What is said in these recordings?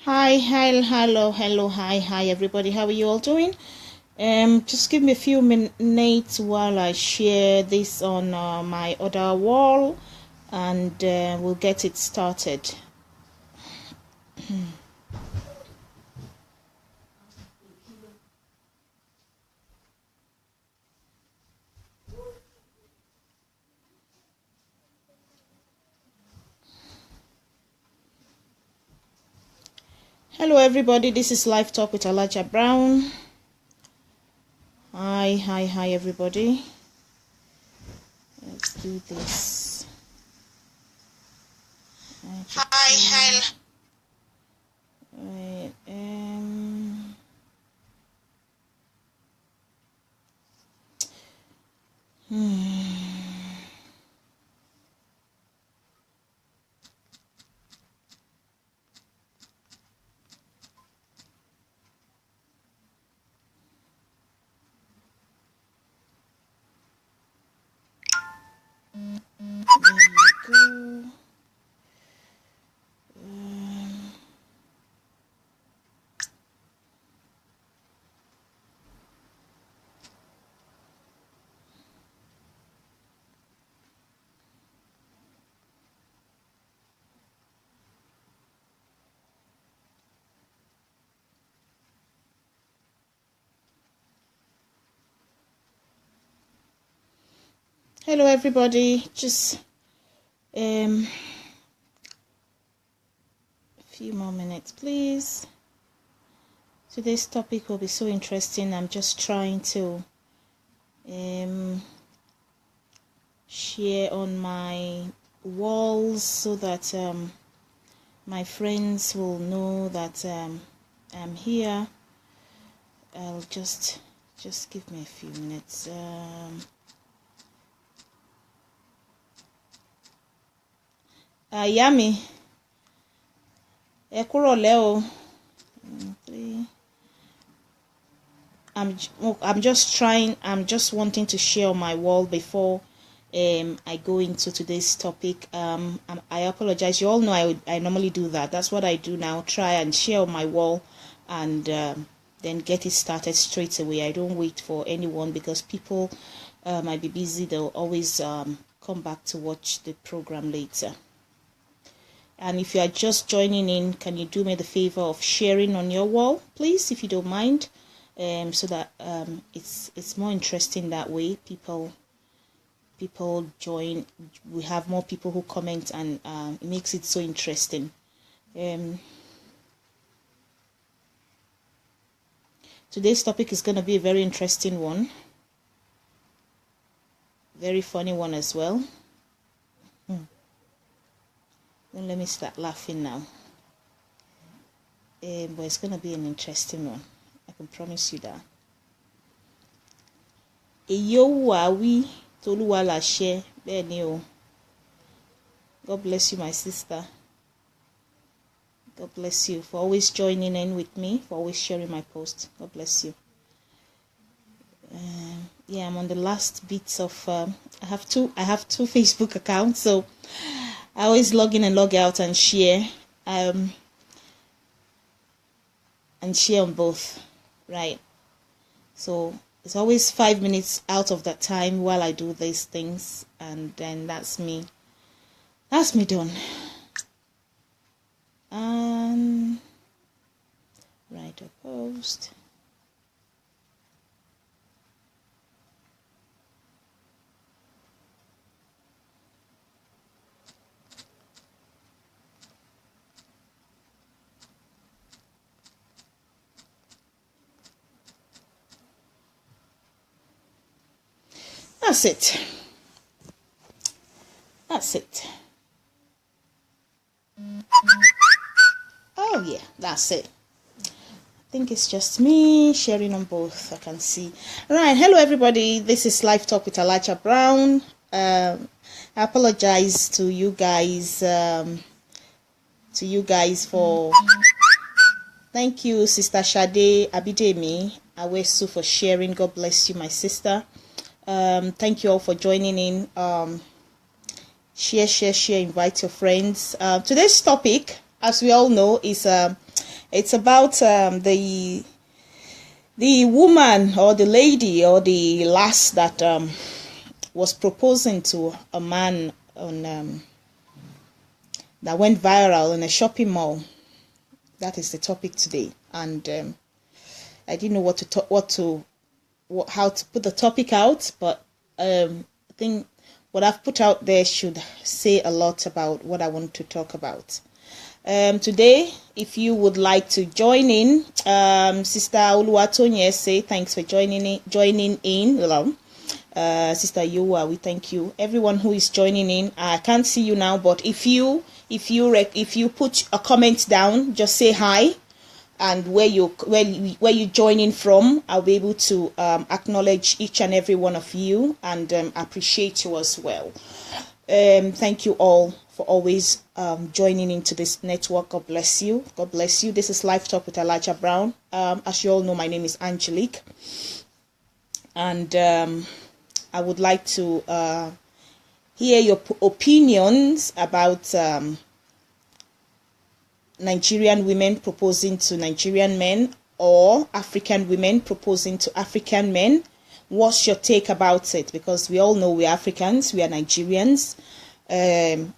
Hi, everybody. How are you all doing? Just give me a few minutes while I share this on my other wall, and we'll get it started. Hello, everybody. This is Live Talk with Elijah Brown. Hi, everybody. Let's do this. Hi. Right, There we go. Hello, everybody. Just a few more minutes, please. Today's topic will be so interesting. I'm just trying to share on my walls so that my friends will know that I'm here. I'll just give me a few minutes. Yami, Ekuroleo. I'm just wanting to share on my wall before I go into today's topic. I apologize. You all know I normally do that. That's what I do now. Try and share on my wall, and then get it started straight away. I don't wait for anyone because people might be busy. They'll always come back to watch the program later. And if you are just joining in, can you do me the favor of sharing on your wall, please, if you don't mind, so that it's more interesting that way. People join. We have more people who comment, and it makes it so interesting. Today's topic is going to be a very interesting one, very funny one as well. Don't let me start laughing now. But it's going to be an interesting one. I can promise you that. God bless you, my sister. God bless you for always joining in with me, for always sharing my post. God bless you. Yeah, I'm on the last bits of. I have two Facebook accounts, so I always log in and log out and share. And share on both, right? So it's always 5 minutes out of that time while I do these things, and then that's me done. Write a post. That's it. Oh yeah, that's it. I think it's just me sharing on both. I can see. Right. Hello, everybody. This is Live Talk with Elijah Brown. I apologize to you guys. For. Thank you, Sister Shade Abidemi Awesu, for sharing. God bless you, my sister. Thank you all for joining in. Share, invite your friends. Today's topic, as we all know, is It's about the woman or the lady or the lass that was proposing to a man on that went viral in a shopping mall. That is the topic today, and I didn't know how to put the topic out, but I think what I've put out there should say a lot about what I want to talk about. Today, if you would like to join in, Sister Oluwatonye say thanks for joining in. Hello. Sister Yowa, we thank you. Everyone who is joining in, I can't see you now, but if you put a comment down, just say hi and where you joining from. I'll be able to acknowledge each and every one of you and appreciate you as well. Thank you all for always joining into this network. God bless you. God bless you. This is Life Talk with Elijah Brown. As you all know, my name is Angelique, and I would like to hear your opinions about Nigerian women proposing to Nigerian men, or African women proposing to African men. What's your take about it? Because we all know we're Africans, we are Nigerians.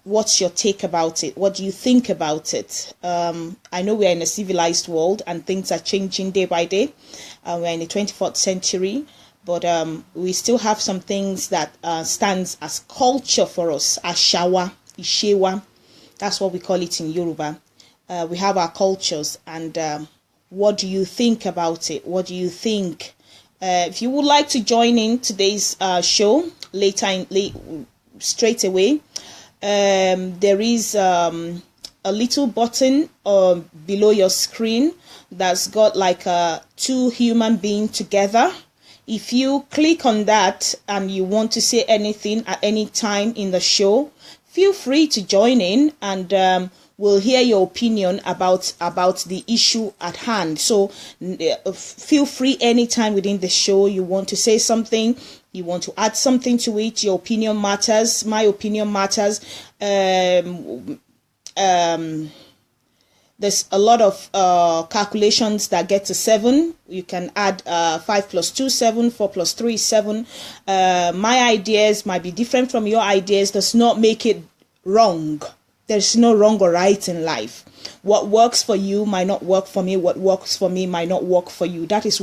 What's your take about it? What do you think about it? I know we're in a civilized world and things are changing day by day. We're in the 24th century, but we still have some things that stands as culture for us, Ashawa, Ishewa. That's what we call it in Yoruba. We have our cultures, and what do you think about it? What do you think? If you would like to join in today's show straight away, there is a little button below your screen that's got like two human beings together. If you click on that and you want to say anything at any time in the show, feel free to join in, and we'll hear your opinion about the issue at hand. So feel free anytime within the show you want to say something, you want to add something to it. Your opinion matters. My opinion matters. There's a lot of calculations that get to 7. You can add 5 plus 2, 7, 4 plus 3, 7. My ideas might be different from your ideas. Does not make it wrong. There's no wrong or right in life. What works for you might not work for me. What works for me might not work for you. That is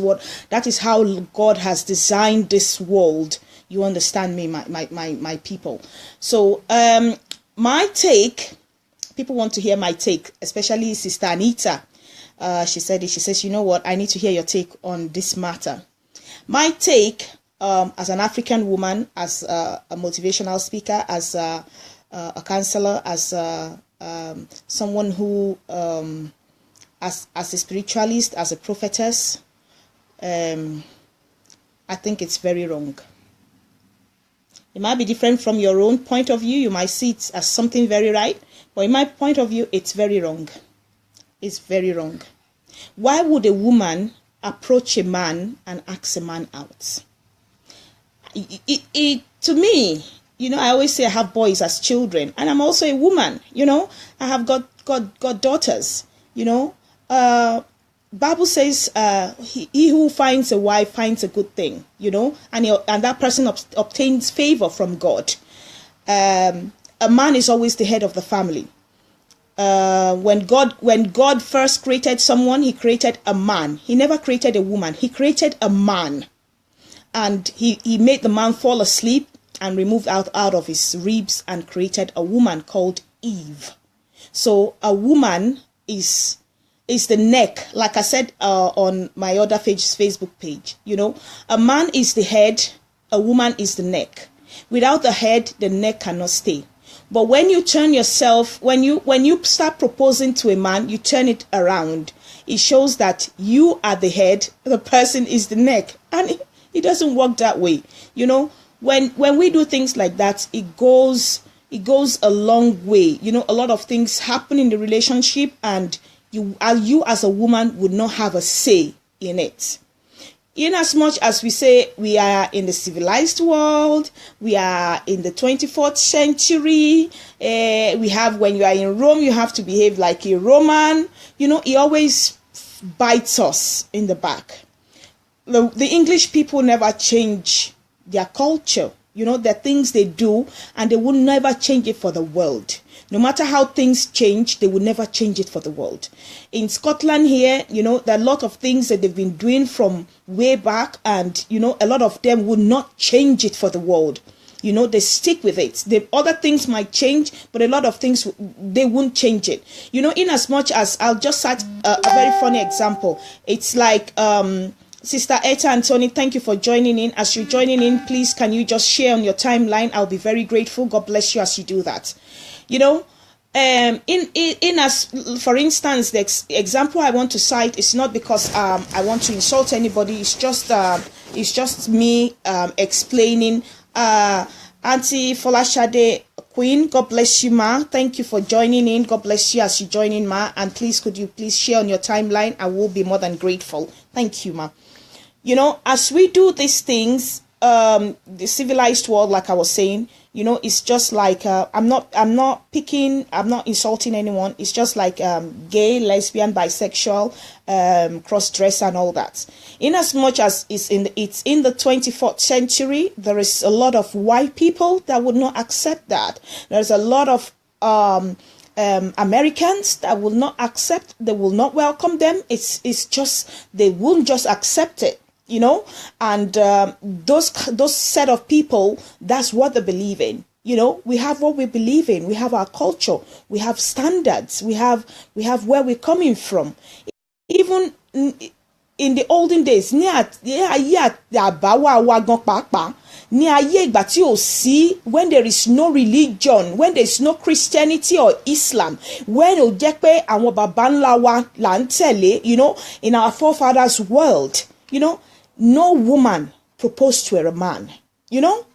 how God has designed this world. You understand me, my people. So my take, people want to hear my take, especially Sister Anita. She says, you know what, I need to hear your take on this matter. My take, as an African woman, as a motivational speaker, as a counselor, as someone who, as a spiritualist, as a prophetess, I think it's very wrong. It might be different from your own point of view. You might see it as something very right, but in my point of view, it's very wrong. It's very wrong. Why would a woman approach a man and ask a man out? To me, you know, I always say I have boys as children, and I'm also a woman. You know, I have got daughters. You know, Bible says, he who finds a wife finds a good thing. You know, and that person obtains favor from God. A man is always the head of the family. When God first created someone, he created a man. He never created a woman. He created a man, and he made the man fall asleep and removed out of his ribs and created a woman called Eve. So a woman is the neck, like I said on my other Facebook page. You know, a man is the head, a woman is the neck. Without the head, the neck cannot stay. But when you turn yourself, when you start proposing to a man, you turn it around. It shows that you are the head, the person is the neck, and it doesn't work that way. You know, when we do things like that, it goes a long way. You know, a lot of things happen in the relationship, and you as a woman would not have a say in it. In as much as we say we are in the civilized world, we are in the 24th century, we have, when you are in Rome, you have to behave like a Roman. You know, it always bites us in the back. The English people never change their culture. You know, the things they do, and they will never change it for the world. No matter how things change, they will never change it for the world. In Scotland here, you know, there are a lot of things that they've been doing from way back, and, you know, a lot of them will not change it for the world. You know, they stick with it. The other things might change, but a lot of things, they won't change it. You know, in as much as, I'll just cite a very funny example. It's like, Sister Etta and Tony, thank you for joining in. As you're joining in, please, can you just share on your timeline? I'll be very grateful. God bless you as you do that. You know, in as, for instance, the example I want to cite is not because I want to insult anybody. It's just me explaining. Auntie Folashade Queen, God bless you, ma. Thank you for joining in. God bless you as you join in, ma. And please, could you please share on your timeline? I will be more than grateful. Thank you, ma. You know, as we do these things, the civilized world, like I was saying, you know, it's just like, I'm not insulting anyone. It's just like gay, lesbian, bisexual, cross-dresser and all that. In as much as it's in the 24th century, there is a lot of white people that would not accept that. There's a lot of Americans that will not accept, they will not welcome them. It's just, they won't just accept it. You know, and those set of people, that's what they believe in. You know, we have what we believe in. We have our culture. We have standards. We have where we're coming from. Even in the olden days, when there is no religion, when there is no Christianity or Islam, when you know, in our forefathers' world, you know, no woman proposed to a man, you know,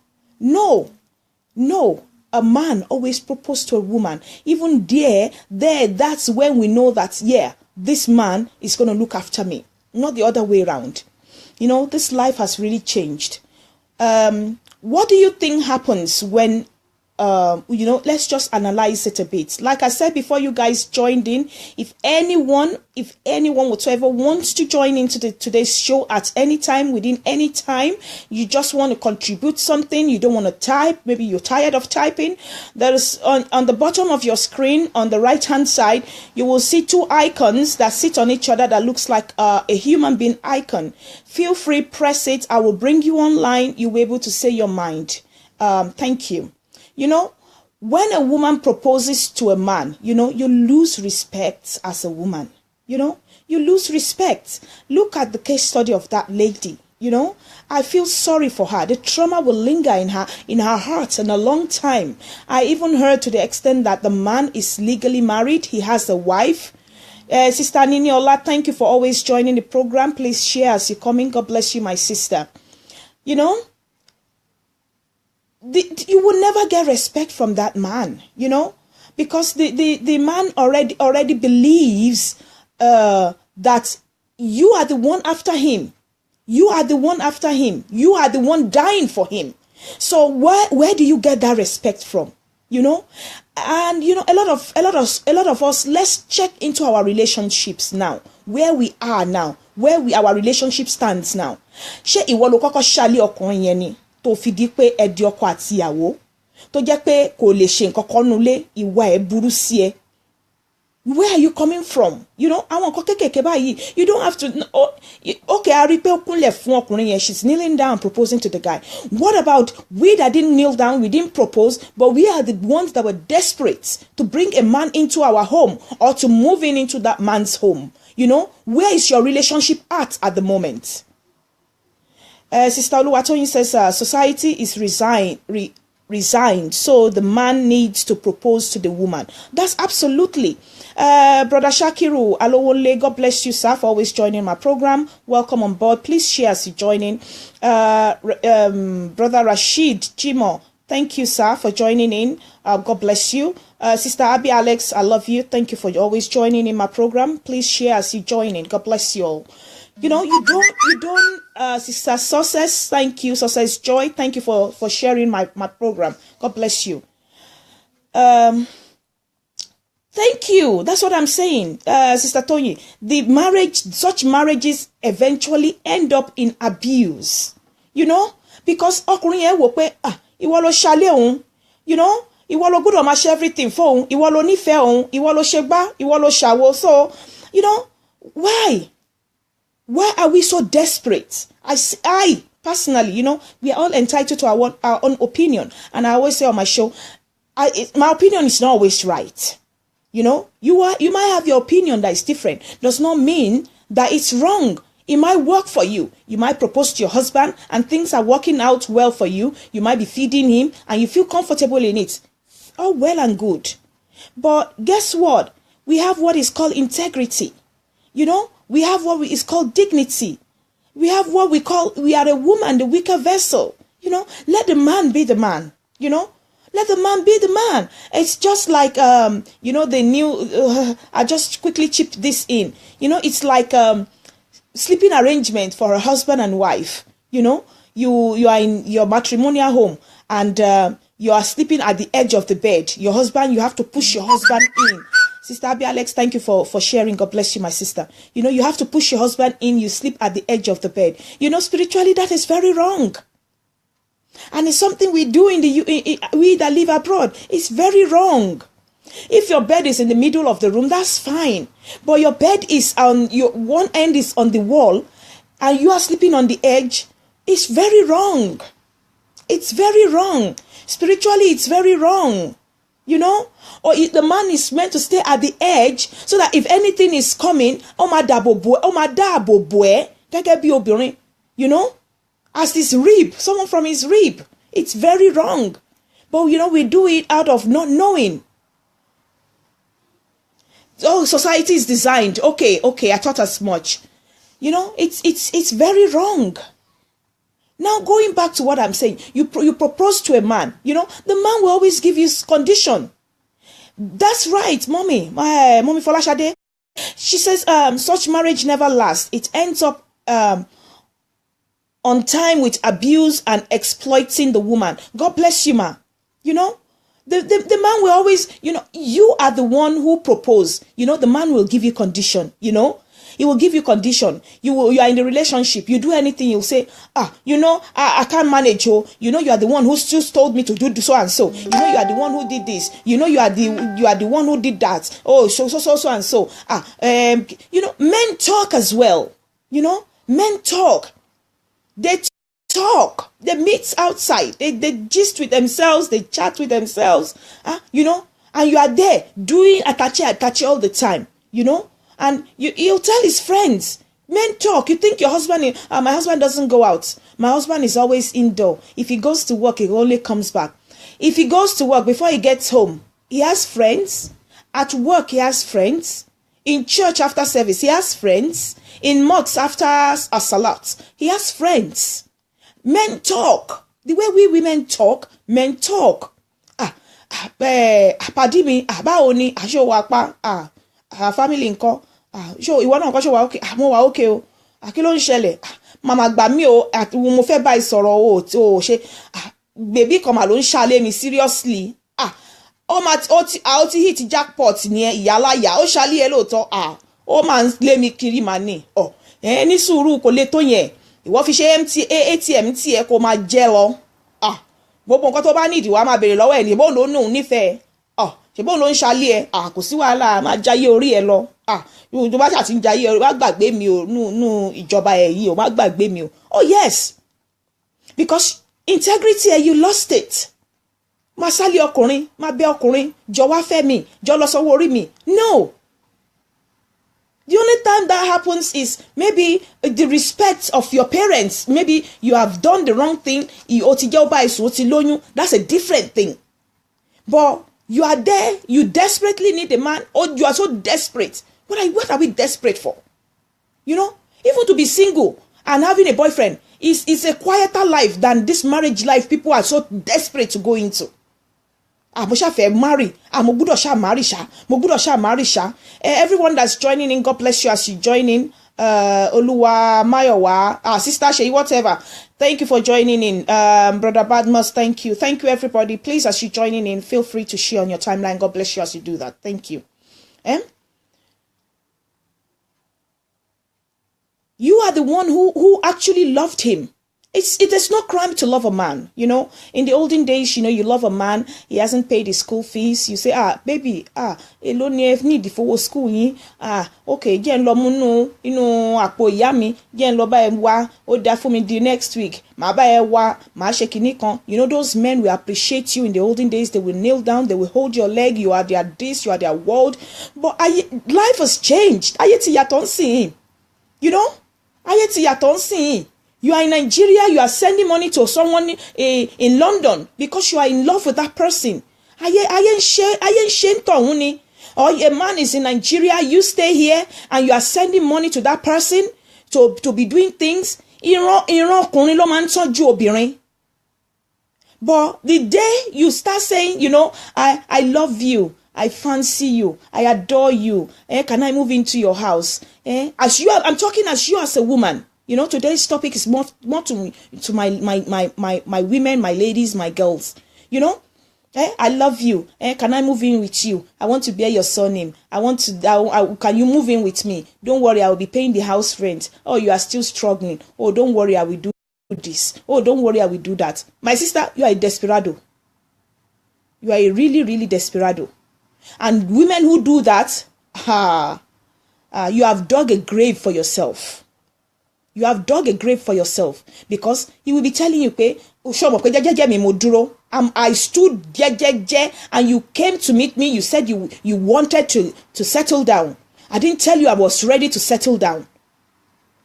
no, a man always proposed to a woman. Even there, that's when we know that, yeah, this man is going to look after me, not the other way around. You know, this life has really changed. What do you think happens when, you know, let's just analyze it a bit. Like I said before you guys joined in, if anyone whatsoever wants to join into today's show at any time, within any time, you just want to contribute something, you don't want to type, maybe you're tired of typing, there is on the bottom of your screen, on the right hand side, you will see two icons that sit on each other that looks like a human being icon. Feel free, press it. I will bring you online. You'll be able to say your mind. Thank you. You know, when a woman proposes to a man, you know, you lose respect as a woman. You know, you lose respect. Look at the case study of that lady. You know, I feel sorry for her. The trauma will linger in her heart in a long time. I even heard to the extent that the man is legally married. He has a wife. Sister Niniola, thank you for always joining the program. Please share as you come in. God bless you, my sister. You know, you will never get respect from that man, you know, because the man already believes that you are the one after him. You are the one after him. You are the one dying for him. So where do you get that respect from? You know, and you know, a lot of us, let's check into our relationships now, where we are now, our relationship stands now. Ṣé ìwọ ló kọ́kọ́ ṣálé ọkùnrin yẹn ni tó fi di pé ẹ di ọkọ àti ìyàwó tó jẹ́ pé kò lè ṣe nǹkan kan nulẹ̀, ìwà ẹ̀ burú sí ẹ? Where are you coming from? You know, àwọn nǹkan kékèké báyìí, you don't have to, okay, a rí pé ó kúnlẹ̀ fún ọkùnrin yẹn, she's kneeling down proposing to the guy. What about we that didn't kneel down, we didn't propose, but we are the ones that were desperate to bring a man into our home or to move into that man's home? You know, where is your relationship at the moment? Sister Oluwatoyin says society is resigned, so the man needs to propose to the woman. That's absolutely. Brother Shakiru Alowole, God bless you, sir, for always joining my program. Welcome on board. Please share as you join in. Brother Rashid Jimo, thank you, sir, for joining in. God bless you. Sister Abby Alex, I love you. Thank you for always joining in my program. Please share as you join in. God bless you all. You know, you don't, Sister Success, thank you. Success Joy, thank you for sharing my program. God bless you. There Thank you. That's what I'm saying, Sister Tony. Such marriages eventually end up in abuse. Because ọkùnrin yẹn wò pé ìwọ ló ṣalé òun, ìwọ ló gbọ́dọ̀ máa ṣe everything for òun, ìwọ ló nífẹ̀ẹ́ òun, ìwọ ló ṣe gbá, ìwọ ló ṣàwo. So, why? Why are we so desperate? I personally, we are all entitled to our own opinion. And I always say on my show, my opinion is not always right. You might have your opinion that is different. Does not mean that it's wrong. It might work for you. You might propose to your husband and things are working out well for you. You might be feeding him and you feel comfortable in it. All well and good. But guess what? We have what is called integrity. We have what is called dignity. We have what we are a woman, the weaker vessel. Let the man be the man. Let the man be the man. It's just like, the new, I just quickly chip this in. It's like sleeping arrangement for a husband and wife. You are in your matrimonial home and you are sleeping at the edge of the bed. Your husband, you have to push your husband in. Sister Abby Alex, thank you for sharing. God bless you, my sister. You have to push your husband in. You sleep at the edge of the bed. Spiritually, that is very wrong. And it's something we do we that live abroad. It's very wrong. If your bed is in the middle of the room, that's fine. But your bed is one end is on the wall and you are sleeping on the edge. It's very wrong. It's very wrong. Spiritually, it's very wrong. Or if the man is meant to stay at the edge so that if anything is coming, as this rib, someone from his rib. It's very wrong. But we do it out of not knowing. Oh, society is designed. Okay, I thought as much. It's very wrong. Now, going back to what I'm saying, you propose to a man, the man will always give you condition. That's right, mommy Folashade. She says, such marriage never lasts. It ends up on time with abuse and exploiting the woman. God bless you, ma. The man will always, you are the one who proposed. The man will give you condition, He will give you condition. You are in the relationship. You do anything, he'll say, I can't manage. You are the one who just told me to do so and so. You are the one who did this. You are the one who did that. Oh, so and so. Men talk as well. Men talk. They talk. They meet outside. They gist with themselves. They chat with themselves. And you are there doing atache all the time. And he'll tell his friends. Men talk. You think your husband, my husband doesn't go out. My husband is always indoor. If he goes to work, he only comes back. If he goes to work, before he gets home, he has friends. At work, he has friends. In church after service, he has friends. In mosques after a salat, he has friends. Men talk. The way we women talk, men talk. Padimi, baoni, asho wapa, family nko. Show ìwọ náà kọ́ ṣe wà okay, mo wà okay o. Kí ló ń ṣẹlẹ̀? Mama gbà mí o, àti mo fẹ́ bá ìsọ̀rọ̀ o ṣe. Baby kan mà ló ń ṣàlé mi seriously. Ó ti hit jackpot ni ìyálàyà, ó ṣàlé ẹ lóòótọ́. Ó máa ń lé mi kiri mà ní. Ní sùúrù kò lè tó yẹn. Ìwọ fi ṣe ATM tí ẹ kó máa jẹ lọ. Gbogbo nǹkan tó bá need wá máa béèrè lọ́wọ́ ẹ̀ ní bó ló nù nífẹ̀ẹ́. Ṣé bó ló ń ṣàlé ẹ? Kò sí wàhálà, máa jáyé orí ẹ lọ. Tó bá ṣàti ń jayé wá gbàgbé mi o nù ìjọba ẹ̀ yìí o má gbàgbé mi o. Oh yes, because integrity you lost it. Má sálé ọkùnrin, má bẹ ọkùnrin, jọ wá fẹ́ mi, jọ lọ sanwó orí mi. No. The only time that happens is maybe the respect of your parents. Maybe you have done the wrong thing. That's a different thing. But you are there, you desperately need a man, or you are so desperate. What are we desperate for? Even to be single and having a boyfriend is a quieter life than this marriage life people are so desperate to go into. Mo ṣá fẹ́ marry. Mo gbọ́dọ̀ ṣá marry sha. Everyone that's joining in, God bless you as you join in. Oluwa, Mayowa, Sister Sheyi, whatever. Thank you for joining in. Brother Badmus, thank you. Thank you, everybody. Please, as you're joining in, feel free to share on your timeline. God bless you as you do that. Thank you. Eh? You are the one who actually loved him. It's no crime to love a man, you know. In the olden days, you know, you love a man, he hasn't paid his school fees. You say, baby, èló ni ẹ need for school yín. Okay, jẹ́ n lọ mú inú àpò ìyá mi, jẹ́ n lọ bá ẹ wá, ó dá fún mi the next week. Màá bá ẹ wá, màá ṣe kinní kan. You know, those men will appreciate you in the olden days. They will kneel down, they will hold your leg. You are their this, you are their world. But life has changed. Ayé ti yàtọ̀ nsìn, you know. Ayé ti yàtọ̀ nsìn. You are in Nigeria, you are sending money to someone in London because you are in love with that person. Or a man is in Nigeria, you stay here and you are sending money to that person to be doing things. But the day you start saying, you know, I love you, I fancy you, I adore you, can I move into your house? I'm talking as you as a woman. You know, today's topic is more to my women, my ladies, my girls. You know, I love you. Can I move in with you? I want to bear your surname. Can you move in with me? Don't worry, I will be paying the house rent. Oh, you are still struggling. Oh, don't worry, I will do this. Oh, don't worry, I will do that. My sister, you are a desperado. You are a really, really desperado. And women who do that, you have dug a grave for yourself. You have dug a grave for yourself because he will be telling you, I stood and you came to meet me. You said you wanted to settle down. I didn't tell you I was ready to settle down.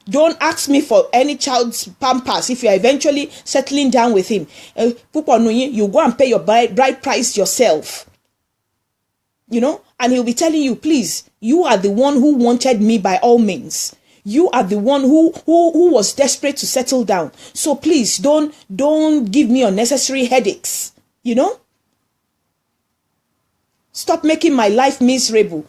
Don't ask me for any child's pampers if you are eventually settling down with him. You go and pay your bride price yourself. You know, and he'll be telling you, please, you are the one who wanted me by all means. You are the one who was desperate to settle down. So please don't give me unnecessary headaches. You know? Stop making my life miserable.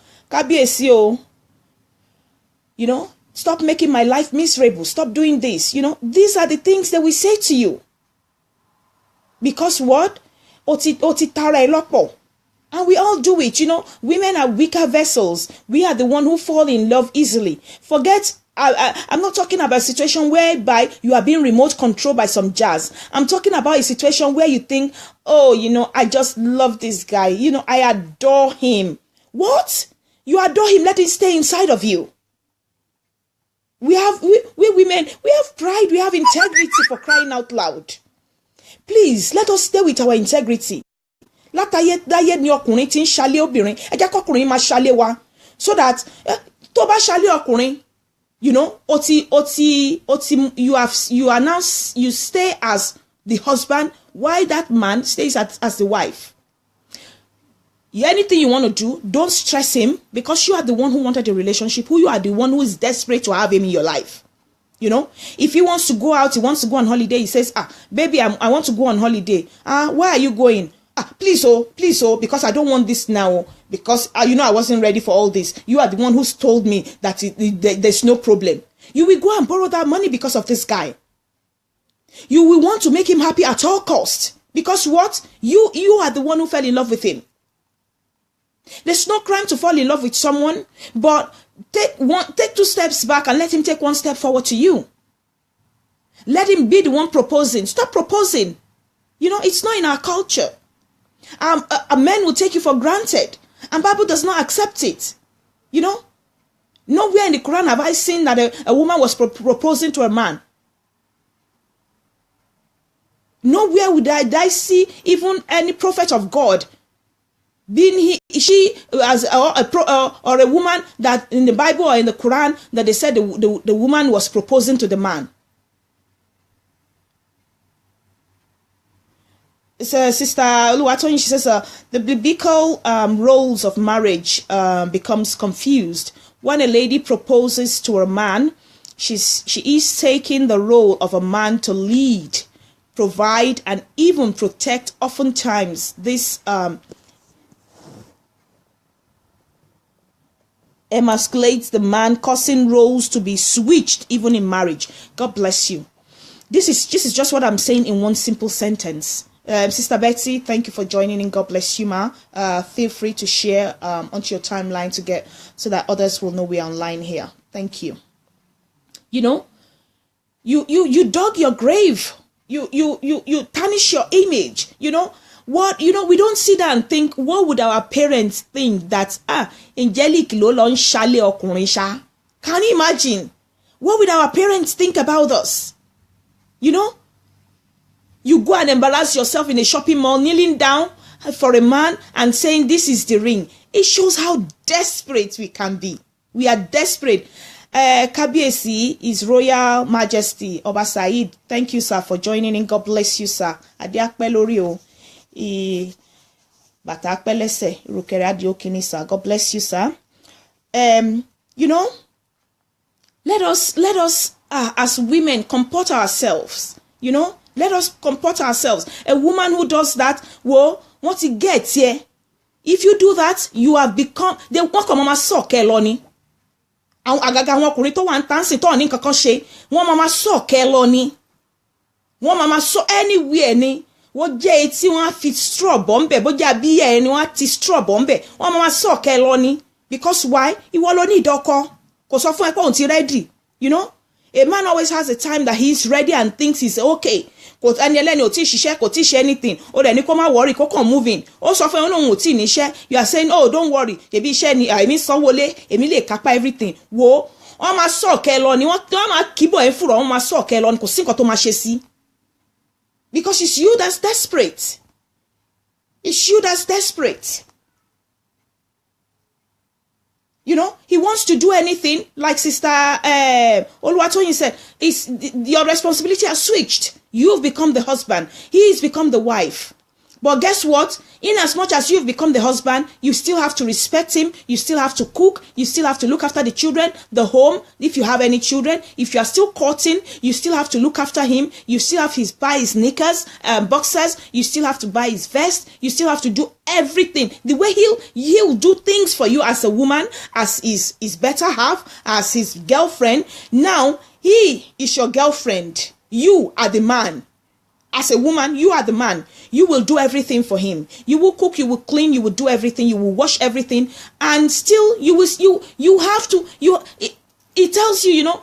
You know? Stop making my life miserable. Stop doing this. You know? These are the things that we say to you. Because what? Oti tara elopo. And we all do it, you know. Women are weaker vessels. We are the one who fall in love easily. Forget, I'm not talking about a situation whereby you are being remote controlled by some jazz. I'm talking about a situation where you think, oh, you know, I just love this guy. You know, I adore him. What? You adore him, let it stay inside of you. We women, we have pride, we have integrity, for crying out loud. Please, let us stay with our integrity. Látayé ni ọkùnrin tí ń ṣalé obìnrin, ẹ jẹ́ kọ́kùnrin máa ṣalé wa, so that tó bá ṣalé ọkùnrin, you know, you stay as the husband while that man stays as the wife. Anything you want to do, don't stress him, because you are the one who wanted the relationship, you are the one who is desperate to have him in your life. You know, if he wants to go out, he wants to go on holiday, he says, baby, I want to go on holiday. Where are you going? Please, because I don't want this now, because, you know, I wasn't ready for all this. You are the one who's told me that there's no problem. You will go and borrow that money because of this guy. You will want to make him happy at all costs. Because what? You are the one who fell in love with him. There's no crime to fall in love with someone, but take 2 steps back and let him take 1 step forward to you. Let him be the one proposing. Stop proposing. You know, it's not in our culture. A man will take you for granted, and Bible does not accept it. You know, nowhere in the Quran have I seen that a woman was proposing to a man. Nowhere would I see even any prophet of God being she as or a woman that in the Bible or in the Quran that they said the woman was proposing to the man. Sister Oluwatoyin, she says the biblical roles of marriage becomes confused. When a lady proposes to a man, she is taking the role of a man to lead, provide, and even protect. Oftentimes, this emasculates the man, causing roles to be switched even in marriage. God bless you. This is just what I'm saying in one simple sentence. Sister Betsy, thank you for joining in. God bless you, ma. Feel free to share onto your timeline to get so that others will know we're online here. Thank you. You know, you dug your grave. You tarnish your image. You know what? You know, we don't sit down and think, what would our parents think that angelic lolon shale okunrin sha? Can you imagine? What would our parents think about us? You know? You go and embarrass yourself in a shopping mall, kneeling down for a man and saying, this is the ring. It shows how desperate we can be. We are desperate. Kabiesi, His Royal Majesty, Oba Said, thank you, sir, for joining in. God bless you, sir. God bless you, sir. You know, let us as women comport ourselves, you know. Let us comport ourselves. A woman who does that, well, what he gets here, if you do that, you have become, they won't come mama so keloni. Agaga won ọkùnrin tó wà ntansin tó ní nǹkankan ṣe, wọ́n mama so keloni. Wọ́n mama so anywhere ni. Wọ́n jẹ́ etí wọ́n fi straw bombe, bo jẹ́ abiye ni wọ́n ti straw bombe. Wọ́n mama so keloni. Because why? Ìwọ ló ní ìdọkọ. Kò sọ fún ẹ pé òun ti ready, you know? A man always has a time that he's ready and thinks he's okay. Kò any ẹlẹ́ni ò tí ṣiṣẹ́, kò tí ṣe anything. Ó dẹ̀ ní kó má worry, kó kàn moving. Ó sọ fún ẹ òun ò tí níṣẹ́. You are saying, oh, don't worry. Ṣebí iṣẹ́ ni, èmi sanwó-lé, èmi lè kápá everything. Wo, wọ́n máa sọ̀kẹ́ lọ ni, wọ́n máa kíbọ̀ ẹ̀ fúrọ̀, wọ́n máa sọ̀kẹ́ lọ ni, kò sí nǹkan tó máa ṣe sí. Because it's you that's desperate. It's you that's desperate. You know, he wants to do anything, like Sister Oluwatoyin said, your responsibility has switched. You've become the husband. He's become the wife. But guess what? In as much as you've become the husband, you still have to respect him. You still have to cook. You still have to look after the children, the home, if you have any children. If you are still courting, you still have to look after him. You still have to buy his knickers, boxers. You still have to buy his vest. You still have to do everything. The way he'll do things for you as a woman, as his better half, as his girlfriend. Now, he is your girlfriend. You are the man. As a woman, you are the man. You will do everything for him. You will cook, you will clean, you will do everything, you will wash everything, and still you have to it tells you, you know,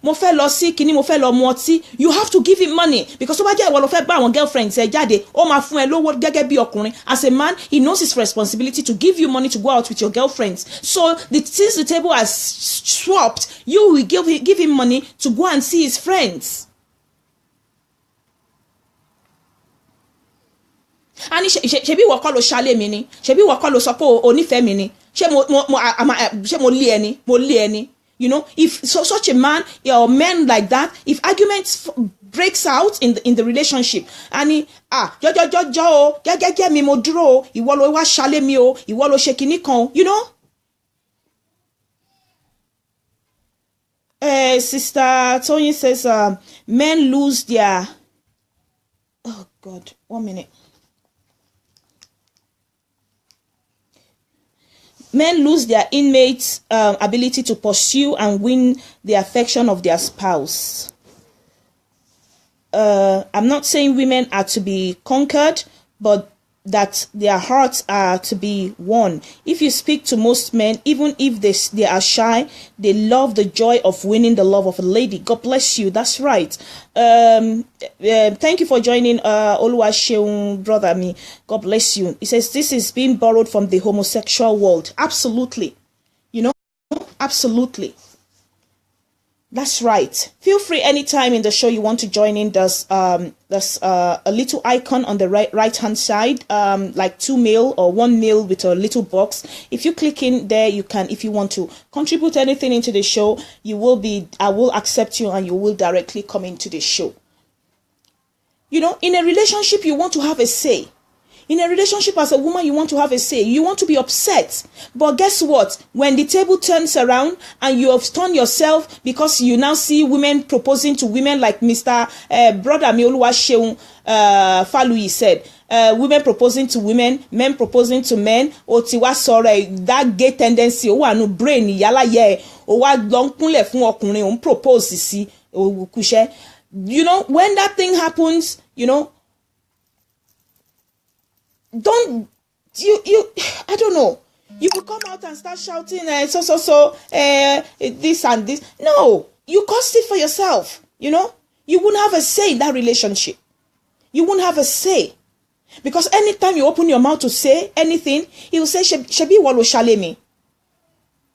mo fẹ́ lọ sí kíní, mo fẹ́ lọ mu ọtí. You have to give him money, because tó bá jẹ́ ìwọ ló fẹ́ bá àwọn girlfriends ẹ jáde, ó máa fún ẹ lówó gẹ́gẹ́ bí ọkùnrin. As a man, he knows his responsibility to give you money to go out with your girlfriends. So since the table has swapped, you will give him money to go and see his friends. And ṣebí wọ́n kọ́ ló ṣálé mi ni, ṣebí wọ́n kọ́ ló sọ pé onífẹ́ mi ni, ṣé mo lé ẹni. You know, if such a man or men like that, if arguments breaks out in the relationship, and he jọjọ o, gẹ́gẹ́ mi mo dúró o, ìwọ ló wá ṣálé mi o, ìwọ ló ṣe kinní kan, you know. Sister Tony says, men lose their, oh God, 1 minute. Men lose their innate ability to pursue and win the affection of their spouse. I'm not saying women are to be conquered, but that their hearts are to be won. If you speak to most men, even if they are shy, they love the joy of winning the love of a lady. God bless you. That's right. Thank you for joining, Oluwaseun, brother me. God bless you. He says this is being borrowed from the homosexual world. Absolutely. You know, absolutely. That's right. Feel free anytime in the show you want to join in. There's a little icon on the right hand side, like 2 mil or 1 mil with a little box. If you click in there, you can, if you want to contribute anything into the show, I will accept you and you will directly come into the show. You know, in a relationship, you want to have a say. In a relationship as a woman, you want to have a say. You want to be upset. But guess what? When the table turns around and you have turned yourself, because you now see women proposing to women like Mr. Brother Oluwaseun Faluyi said, women proposing to women, men proposing to men, otiwa sorry, that gay tendency, o wa nu brain yala ye, o wa long kunle fun ọkùnrin, o propose si, o kushe. You know, when that thing happens, you know, don't, I don't know. You will come out and start shouting, this and this. No, you caused it for yourself, You wouldn't have a say in that relationship. You won't have a say. Because anytime you open your mouth to say anything, he will say, Shebi walo shale me.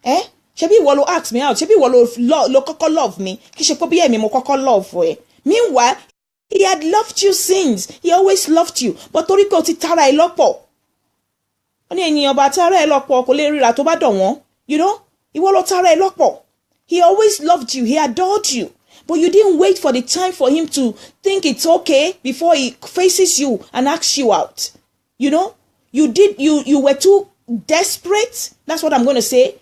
Shebi walo ask me out. Shebi walo koko love me. Kishepobiye me mo koko love for it. Meanwhile, he had loved you since. He always loved you. But toriko ti tara ilopo. Oni eniyan ba tara ilopo kò lè ríra tó bá dọ̀ wọ́n. Ìwọ ló tara ilopo. He always loved you. He adored you. But you didn't wait for the time for him to think it's okay before he faces you and asks you out. You were too desperate. That's what I'm going to say.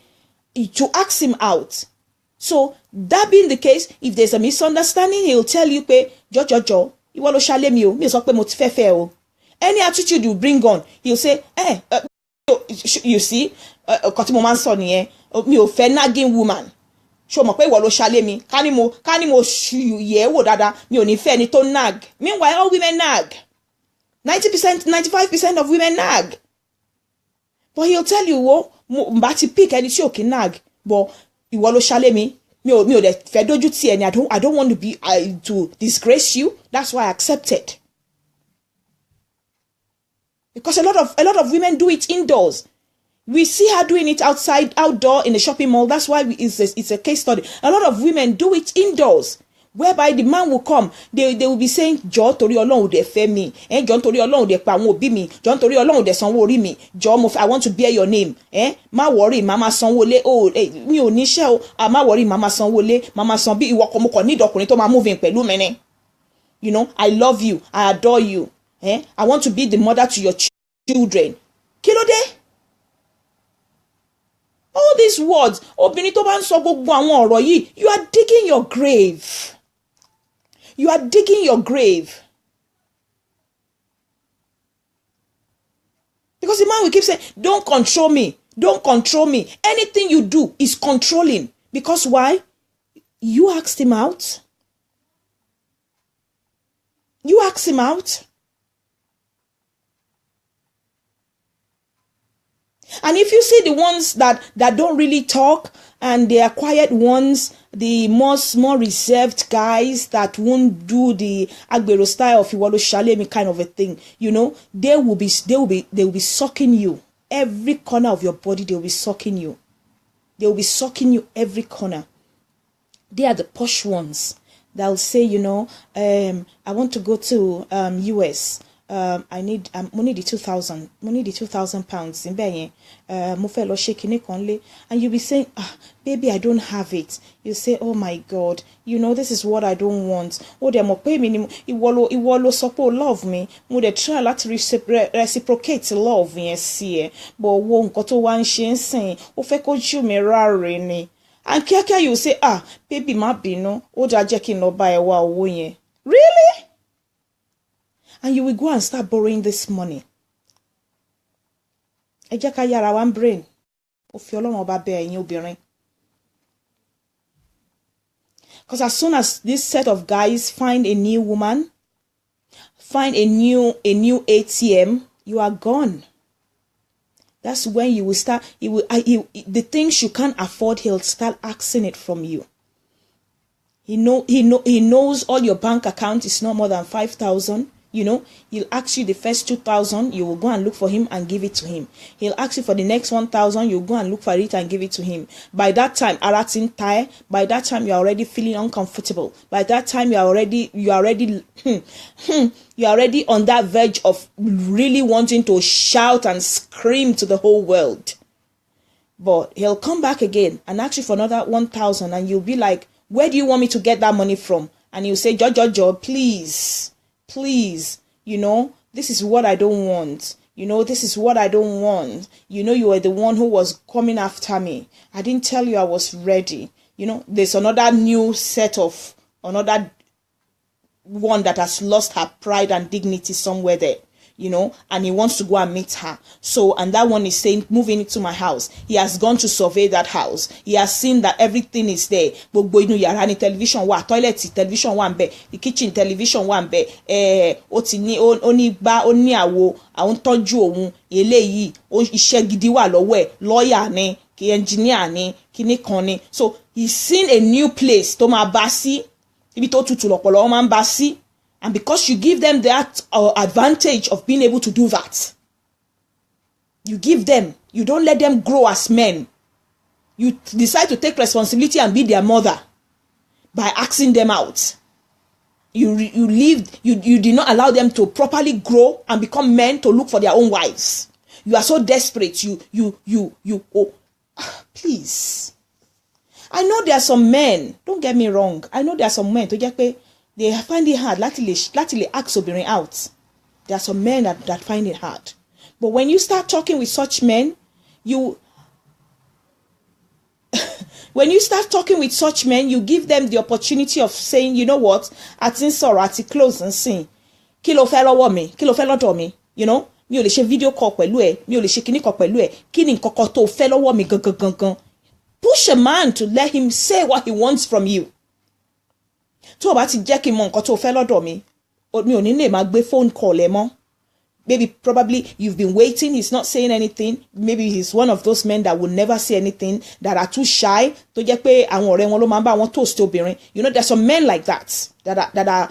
To ask him out. So that being the case, if there's a misunderstanding, he'll tell you, Jojo, ìwọ ló ṣàlẹ̀ mi o, mi sọ pé mo ti fẹ́ o. Any attitude you bring on, he'll say, you see, kò tí mo máa ń sọ nìyẹn, mi ò fẹ́ nagging woman. Show mo pé ìwọ ló ṣàlẹ̀ mi, ká ní mo yẹ̀ wò dáadáa, mi ò ní fẹ́ ẹni tó nag. Meanwhile, all women nag. 90%, 95% of women nag. But he'll tell you, mbá ti pick ẹni tí ò kí nag, but ìwọ ló ṣàlẹ̀ mi. Mi ò dẹ̀ fẹ́ dójú tì ẹ́ ni. I don't want to be to disgrace you. That's why I accepted. Because a lot of women do it indoors. We see her doing it outdoor in the shopping mall. That's why it's a case study. A lot of women do it indoors, whereby the man will come. They will be saying, "Jọ̀ọ́ torí Ọlọ́run dẹ̀ fẹ́ mi. Jọ̀ọ́ torí Ọlọ́run dẹ̀ pa àwọn òbí mi. Jọ̀ọ́ torí Ọlọ́run dẹ̀ sanwó orí mi. Jọ̀ọ́ I want to bear your name. Má worry, mama sanwó lé. Mi ò níṣẹ́ o. Má worry, mama sanwó lé. Mama san bí ìwọ mo kàn need ọkùnrin tó máa move in pẹ̀lú mi ni. I love you. I adore you. I want to be the mother to your children." Kí ló dé? All these words, obìnrin tó bá ń sọ gbogbo àwọn ọ̀rọ̀ yìí, you are digging your grave. You are digging your grave. Because the man will keep saying, "Don't control me. Don't control me." Anything you do is controlling. Because why? You asked him out. You asked him out. And if you see the ones that don't really talk, and they are quiet ones, the more reserved guys that won't do the Agbero style of Iwolo Shalemi kind of a thing, they will be sucking you. Every corner of your body, they will be sucking you. They will be sucking you every corner. They are the posh ones. They'll say, I want to go to US. I need money the 2,000 pounds in Benye. Mo fẹ́ lọ ṣe kinní kan lé, and you'll be saying, baby, I don't have it. You say, oh my God, this is what I don't want. They mo pay me ni ìwọ ló sọ pé o love me. Mo dey try láti reciprocate love yẹn sí ẹ, but wo nǹkan tó wá ń ṣe ń sìn, ó fẹ́ kó jù mí ráre ni. And kíákíá you say, baby, má bínú, ó dá jẹ́ kí n lọ bá ẹ wá owó yẹn. Really? And you will go and start borrowing this money. Ẹ jẹ́ ká yára one brain. Ó fi Ọlọ́run ọba bẹ̀ ẹ̀yin obìnrin. Because as soon as this set of guys find a new woman, find a new ATM, you are gone. That's when you will start. The things you can't afford, he'll start asking it from you. He knows all your bank account is not more than 5,000. He'll ask you the first 2,000, you will go and look for him and give it to him. He'll ask you for the next 1,000, you'll go and look for it and give it to him. By that time, aratin tired. By that time, you're already feeling uncomfortable. By that time, you're already on that verge of really wanting to shout and scream to the whole world. But he'll come back again and ask you for another 1,000, and you'll be like, where do you want me to get that money from? And he'll say, Jojo, please, this is what I don't want. This is what I don't want. You were the one who was coming after me. I didn't tell you I was ready. There's another new set of another one that has lost her pride and dignity somewhere there. and he wants to go and meet her. So, and that one is saying, moving into my house. He has gone to survey that house. He has seen that everything is there. Gbogbo inú yàrá ni television wà, toilet television wà ńbẹ̀, the kitchen television wà ńbẹ̀, ó ti ní ó ní gbá, ó ní àwo, àwọn tọ́jú òun, eléyìí, iṣẹ́ gidi wà lọ́wọ́ ẹ̀, lawyer ni, ki engineer ni, kíní kan ni. So, he's seen a new place tó máa bá sí, ibi tó tutù lọ́pọ̀lọ́ ó máa ń bá sí. And because you give them that advantage of being able to do that, you give them, you don't let them grow as men. You decide to take responsibility and be their mother by asking them out. You did not allow them to properly grow and become men to look for their own wives. You are so desperate. Please. I know there are some men, don't get me wrong. I know there are some men to just pay. They find it hard láti lè ask obìnrin out. There are some men that find it hard. But when you start talking with such men, you give them the opportunity of saying, you know what, àti sọ̀rọ̀ àti close and sing. Kí ló fẹ́ lọ́wọ́ mi? Kí ló fẹ́ lọ́dọ̀ mi? Mi ò lè ṣe video call pẹ̀lú ẹ, mi ò lè ṣe kíní kan pẹ̀lú ẹ. Kí ni nǹkan kan tó fẹ́ lọ́wọ́ mi gangan? Push a man to let him say what he wants from you. Tó bá ti jẹ́ kí n mọ nǹkan tó fẹ́ lọ́dọ̀ mi ò ní lè máa gbé phone call ẹ mọ́. Maybe probably you've been waiting, he's not saying anything. Maybe he's one of those men that will never say anything, that are too shy. Tó jẹ́ pé àwọn ọ̀rẹ́ wọn ló máa ń bá wọn toast obìnrin. There's some men like that are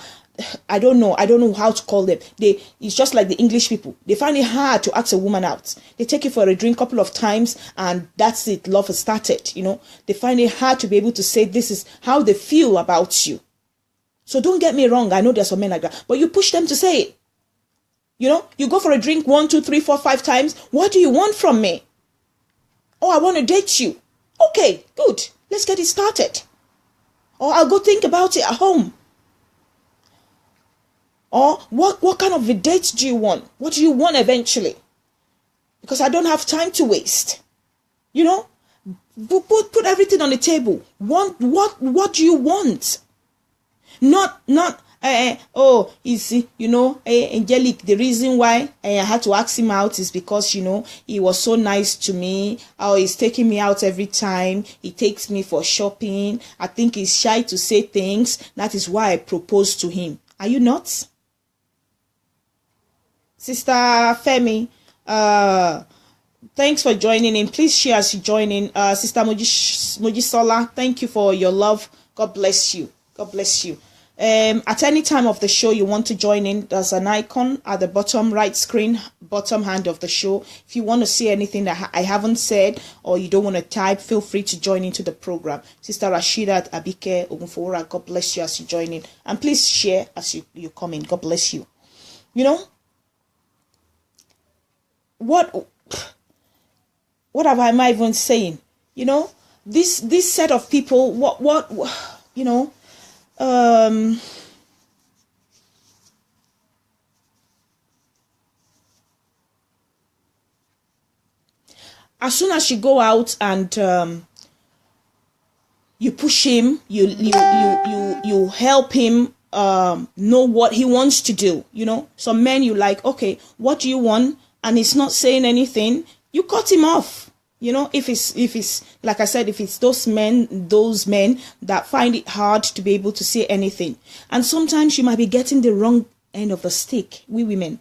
I don't know how to call them. It's just like the English people. They find it hard to ask a woman out. They take you for a drink a couple of times and that's it. Love has started, They find it hard to be able to say this is how they feel about you. So don't get me wrong. I know there's some men like that, but you push them to say it. You go for a drink 1, 2, 3, 4, 5 times. What do you want from me? Oh, I want to date you. Okay, good. Let's get it started. Or I'll go think about it at home. Or what kind of a date do you want? What do you want eventually? Because I don't have time to waste. Put everything on the table. What do you want? Not Angelic, the reason why I had to ask him out is because, he was so nice to me. Oh, he's taking me out every time. He takes me for shopping. I think he's shy to say things. That is why I proposed to him. Are you not? Sister Femi, thanks for joining in. Please share as you join in. Sister Mojisola, thank you for your love. God bless you. God bless you. At any time of the show you want to join in, there's an icon at the bottom right screen, bottom hand of the show. If you want to see anything that I haven't said or you don't want to type, feel free to join into the program. Sister Rashida Abike Ogunfowora, God bless you as you join in. And please share as you come in. God bless you. What am I even saying? This set of people, as soon as you go out and you push him, you help him know what he wants to do. Some men you like, okay, what do you want? And he's not saying anything, you cut him off. If it's like I said, if it's those men that find it hard to be able to say anything. And sometimes you might be getting the wrong end of the stick. We women,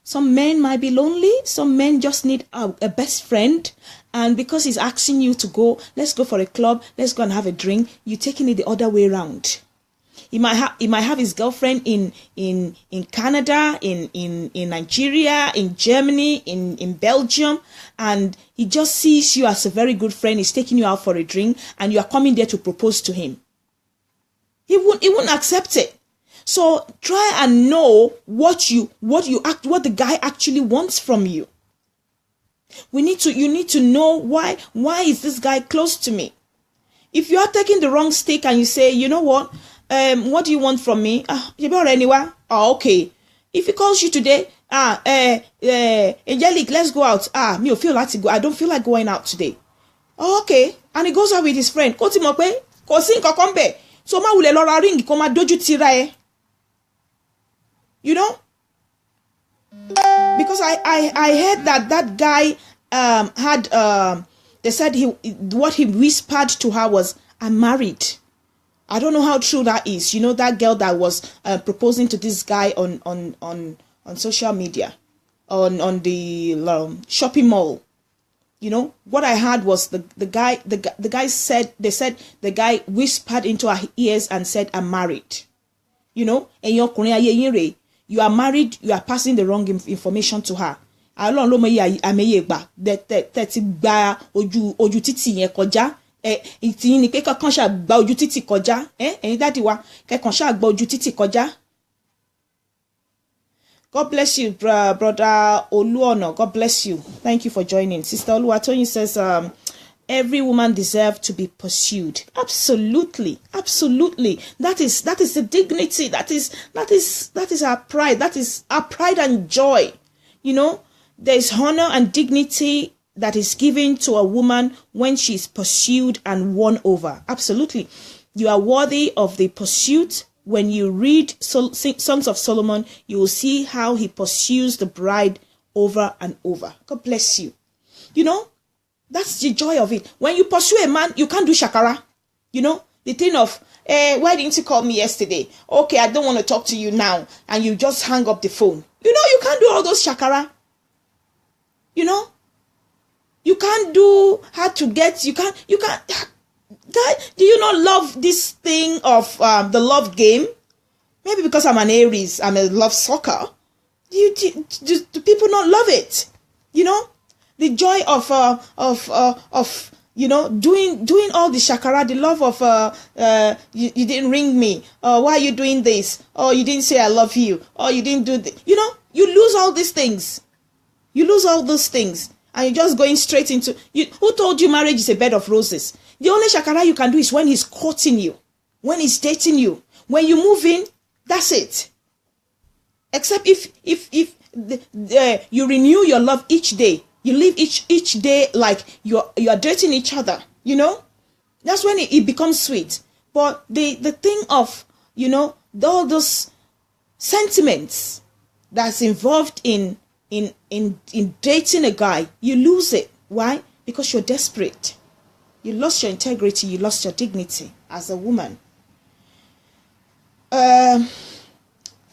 some men might be lonely. Some men just need a best friend. And because he's asking you to go, let's go for a club, let's go and have a drink, you're taking it the other way around. He might have his girlfriend in Canada, in Nigeria, in Germany, in Belgium, and he just sees you as a very good friend. He's taking you out for a drink, and you are coming there to propose to him. He won't accept it. So try and know what the guy actually wants from you. You need to know why is this guy close to me? If you are taking the wrong stick and you say, you know what do you want from me? Anywhere? Oh, okay. If he calls you today, Angelic, let's go out. Me don't feel like to go. I don't feel like going out today. Oh, okay. And he goes out with his friend. So ma wule lora ring ko ma doju tira e. Because I heard that guy had they said what he whispered to her was, "I'm married." I don't know how true that is. You know, that girl that was proposing to this guy on social media, on the shopping mall. You know, what I heard was the guy said, they said the guy whispered into her ears and said, "I'm married." You know, and you are married, you are passing the wrong information to her. Alon lo mo ya ameye gba de ti gba ojú títì yẹn kọjá. Ìtì ni pé kankan ṣá gba ojú títì kọjá. Ẹ̀yin daddy wa kankan ṣá gba ojú títì kọjá. God bless you, brother Oluono. God bless you. Thank you for joining. Sister Oluwatoyin says, every woman deserves to be pursued. Absolutely, absolutely. That is the dignity. That is our pride. That is our pride and joy. You know, there is honor and dignity that is given to a woman when she is pursued and won over. Absolutely, you are worthy of the pursuit. When you read Songs of Solomon, you will see how he pursues the bride over and over. God bless you. You know, that's the joy of it. When you pursue a man, you can't do shakara. You know, the thing of, why didn't you call me yesterday? Okay, I don't want to talk to you now. And you just hang up the phone. You know, you can't do all those shakara. You know, you can't do hard to get. You can't. Do you not love this thing of the love game? Maybe because I'm an Aries, I love soccer. Do people not love it? You know, the joy of you know, doing all the shakara, the love of you didn't ring me. Why are you doing this? Oh, you didn't say I love you. Oh, you didn't do this. You know, you lose all these things. You lose all those things, and you're just going straight into you. Who told you marriage is a bed of roses? The only shakara you can do is when he's courting you, when he's dating you. When you move in, that's it. Except if you renew your love each day, you live each day like you're dating each other. You know, that's when it becomes sweet. But the thing of, you know, all those sentiments that's involved in dating a guy, you lose it. Why? Because you're desperate. You lost your integrity. You lost your dignity as a woman. I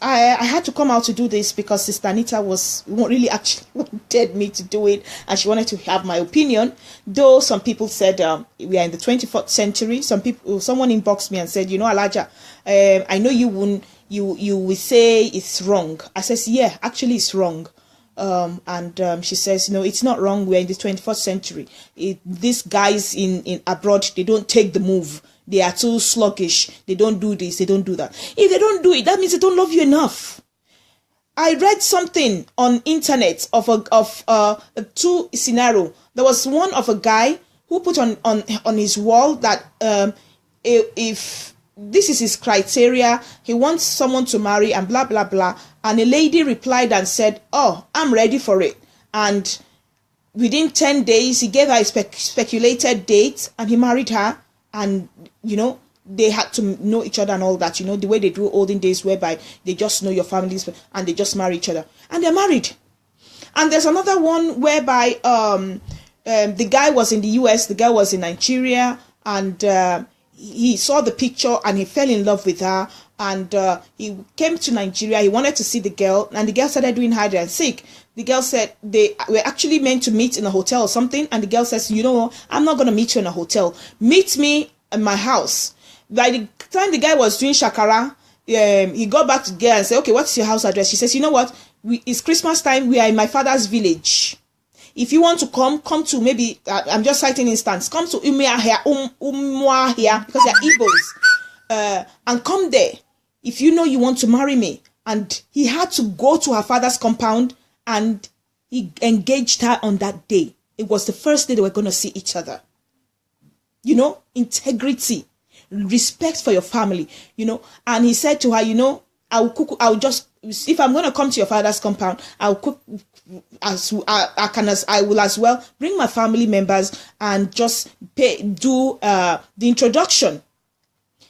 had to come out to do this because Sister Anita really actually wanted me to do it, and she wanted to have my opinion. Though some people said we are in the 24th century. Someone inboxed me and said, you know, Alaja, I know you will say it's wrong. I says, yeah, actually it's wrong. She says, no, it's not wrong. We're in the 21st century. These guys in abroad, they don't take the move. They are too sluggish. They don't do this. They don't do that. If they don't do it, that means they don't love you enough. I read something on internet of two scenario. There was one of a guy who put on his wall that if this is his criteria, he wants someone to marry and blah, blah, blah. And a lady replied and said, oh, I'm ready for it. And within 10 days, he gave her a speculated date and he married her. And, you know, they had to know each other and all that, you know, the way they do olden days whereby they just know your families and they just marry each other. And they're married. And there's another one whereby the guy was in the US, the girl was in Nigeria, and he saw the picture and he fell in love with her, and he came to Nigeria. He wanted to see the girl, and the girl started doing hide and seek. The girl said they were actually meant to meet in a hotel or something, and the girl says, you know what, I'm not going to meet you in a hotel. Meet me in my house. By the time the guy was doing shakara, he got back to the girl and said, okay, what's your house address? She says, you know what, it's Christmas time. We are in my father's village. If you want to come to, maybe, I'm just citing instance, come to Umwa here, because they're Igbos, and come there if you know you want to marry me. And he had to go to her father's compound, and he engaged her on that day. It was the first day they were going to see each other. You know, integrity, respect for your family, you know. And he said to her, you know, if I'm going to come to your father's compound, I'll cook I will as well bring my family members and just do the introduction.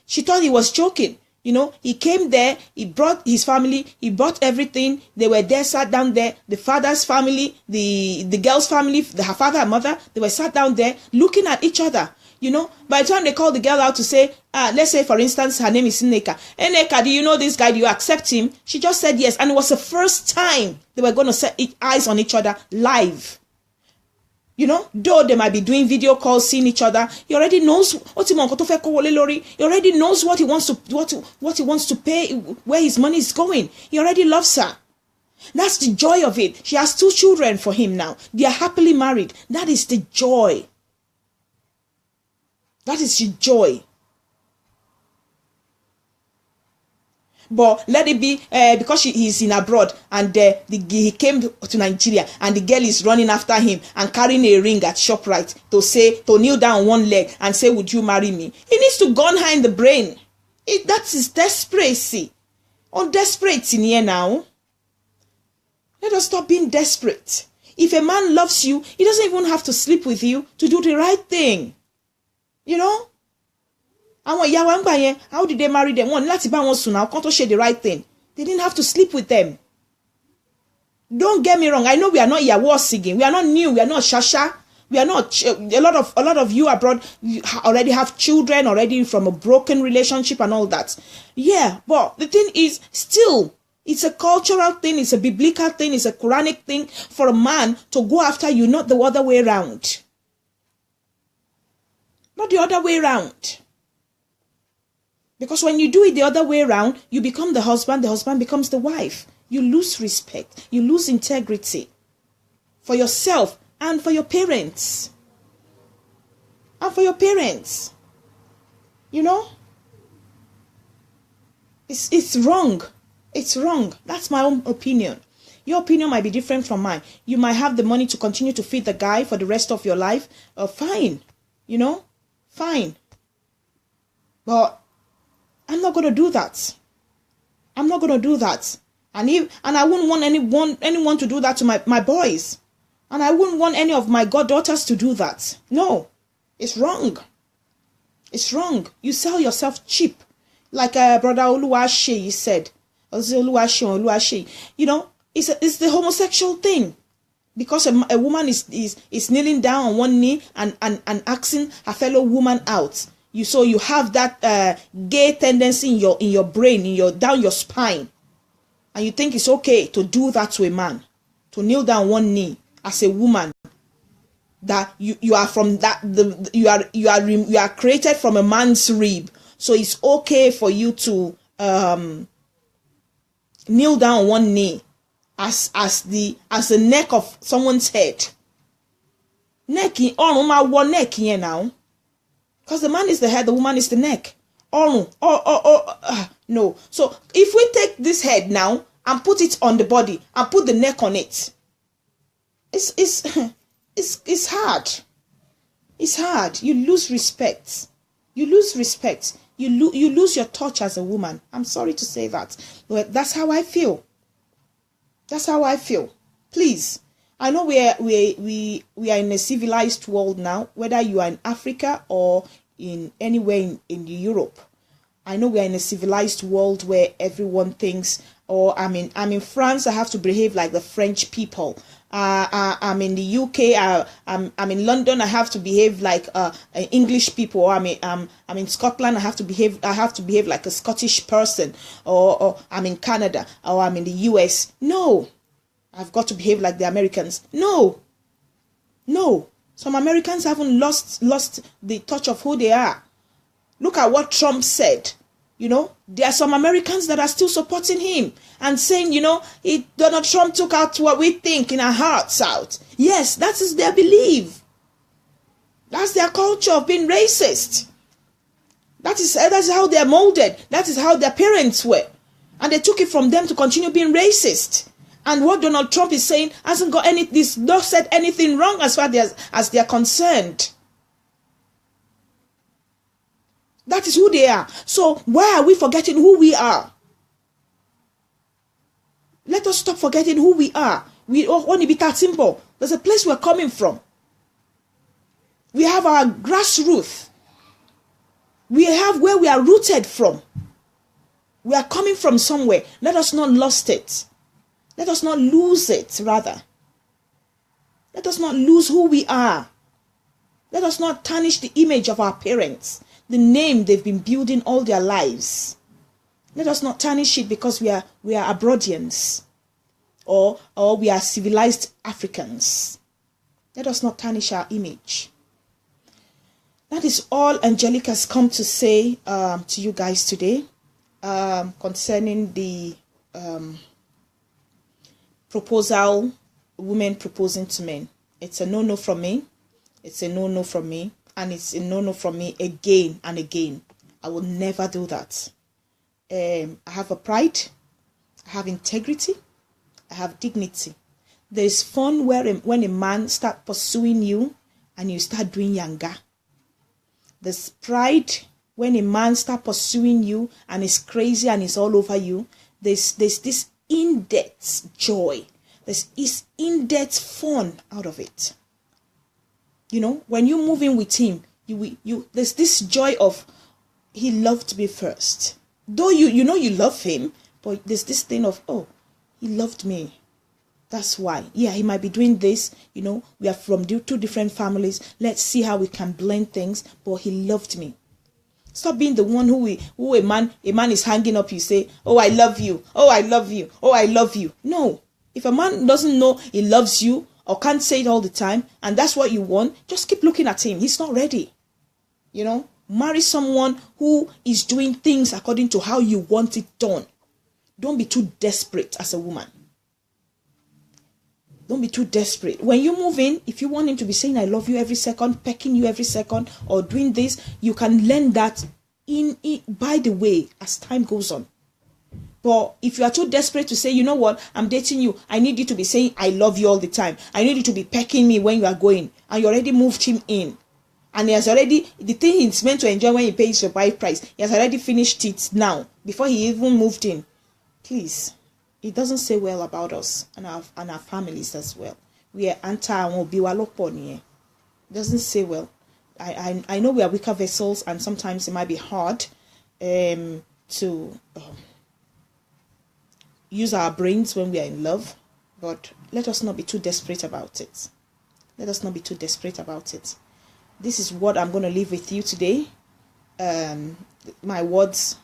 She thought he was joking. You know, he came there, he brought his family, he brought everything. They were there, sat down there. The father's family, the girl's family, her father and mother, they were sat down there looking at each other. You know, by the time they called the girl out to say, let's say, for instance, her name is Nneka. Nneka, do you know this guy? Do you accept him? She just said yes. And it was the first time they were going to set eyes on each other live. You know, though they might be doing video calls, seeing each other, he already knows what he already knows what he wants to what he wants to pay, where his money is going. He already loves her. That's the joy of it. She has 2 children for him now. They are happily married. That is the joy. That is the joy. But let it be because he's in abroad and he came to Nigeria and the girl is running after him and carrying a ring at ShopRite to kneel down on one leg and say, would you marry me? He needs to gun her in the brain. That is desperacy. Desperate in here now. Let us stop being desperate. If a man loves you, he doesn't even have to sleep with you to do the right thing. You know? How did they marry them? One, let's buy one soon. Now, can't share the right thing. They didn't have to sleep with them. Don't get me wrong. I know we are not Yahweh singing. We are not new. We are not Shasha. We are not. A lot of you abroad already have children already from a broken relationship and all that. Yeah, but the thing is, still, it's a cultural thing. It's a biblical thing. It's a Quranic thing for a man to go after you, not the other way around. Not the other way around. Because when you do it the other way around, you become the husband becomes the wife. You lose respect. You lose integrity for yourself and for your parents. And for your parents. You know? It's wrong. It's wrong. That's my own opinion. Your opinion might be different from mine. You might have the money to continue to feed the guy for the rest of your life. Fine. You know? Fine. But I'm not going to do that. I'm not going to do that. And I wouldn't want anyone to do that to my boys. And I wouldn't want any of my goddaughters to do that. No. It's wrong. It's wrong. You sell yourself cheap. Like Brother Oluwaseyi said. You know, it's the homosexual thing. Because a woman is kneeling down on one knee and asking her fellow woman out. So you have that gay tendency in your brain, down your spine, and you think it's okay to do that to a man, to kneel down one knee as a woman. That you are from that you are created from a man's rib, so it's okay for you to kneel down on one knee as the neck of someone's head. Neck here now. Because the man is the head, the woman is the neck. No. So if we take this head now and put it on the body and put the neck on it, it's hard. It's hard. You lose respect. You lose respect. You lose your touch as a woman. I'm sorry to say that, but that's how I feel. That's how I feel. Please. I know we are in a civilized world now, whether you are in Africa or in anywhere in Europe. I know we are in a civilized world where everyone thinks, I'm in France, I have to behave like the French people. I'm in the UK, I'm in London, I have to behave like English people. Or I'm in Scotland, I have to behave like a Scottish person. Or I'm in Canada, or I'm in the US. No. I've got to behave like the Americans. No. Some Americans haven't lost the touch of who they are. Look at what Trump said. You know, there are some Americans that are still supporting him and saying, you know, Donald Trump took out what we think in our hearts out. Yes, that is their belief. That's their culture of being racist. That's how they're molded. That is how their parents were. And they took it from them to continue being racist. And what Donald Trump is saying hasn't got not said anything wrong as far as they are concerned. That is who they are. So why are we forgetting who we are? Let us stop forgetting who we are. We want to be that simple. There's a place we're coming from. We have our grassroots. We have where we are rooted from. We are coming from somewhere. Let us not lose it. Let us not lose it, rather. Let us not lose who we are. Let us not tarnish the image of our parents, the name they've been building all their lives. Let us not tarnish it because we are Abroadians or we are civilized Africans. Let us not tarnish our image. That is all Angelique has come to say to you guys today concerning the proposal, women proposing to men. It's a no-no from me. It's a no-no from me. And it's a no-no from me again and again. I will never do that. I have a pride. I have integrity. I have dignity. There is fun when a man starts pursuing you and you start doing yanga. There's pride when a man starts pursuing you and is crazy and is all over you. There's this in-depth joy. There's this in-depth fun out of it. You know, when you move in with him, there's this joy of he loved me first. Though you know you love him, but there's this thing of, oh, he loved me. That's why. Yeah, he might be doing this. You know, we are from two different families. Let's see how we can blend things. But he loved me. Stop being the one who a man is hanging up. You say, oh, I love you. Oh, I love you. Oh, I love you. No. If a man doesn't know he loves you or can't say it all the time, and that's what you want, just keep looking at him. He's not ready. You know, marry someone who is doing things according to how you want it done. Don't be too desperate as a woman. Don't be too desperate. When you move in, if you want him to be saying I love you every second, pecking you every second, or doing this, you can learn that by the way as time goes on. But if you are too desperate to say, you know what, I'm dating you, I need you to be saying I love you all the time. I need you to be pecking me when you are going, and you already moved him in. And he has already, the thing he's meant to enjoy when he pays your buy price, he has already finished it now, before he even moved in. Please. It doesn't say well about us and our families as well. We are anti-biwaloponi. It doesn't say well. I know we are weaker vessels and sometimes it might be hard to use our brains when we are in love, but let us not be too desperate about it. Let us not be too desperate about it. This is what I'm going to leave with you today. My words,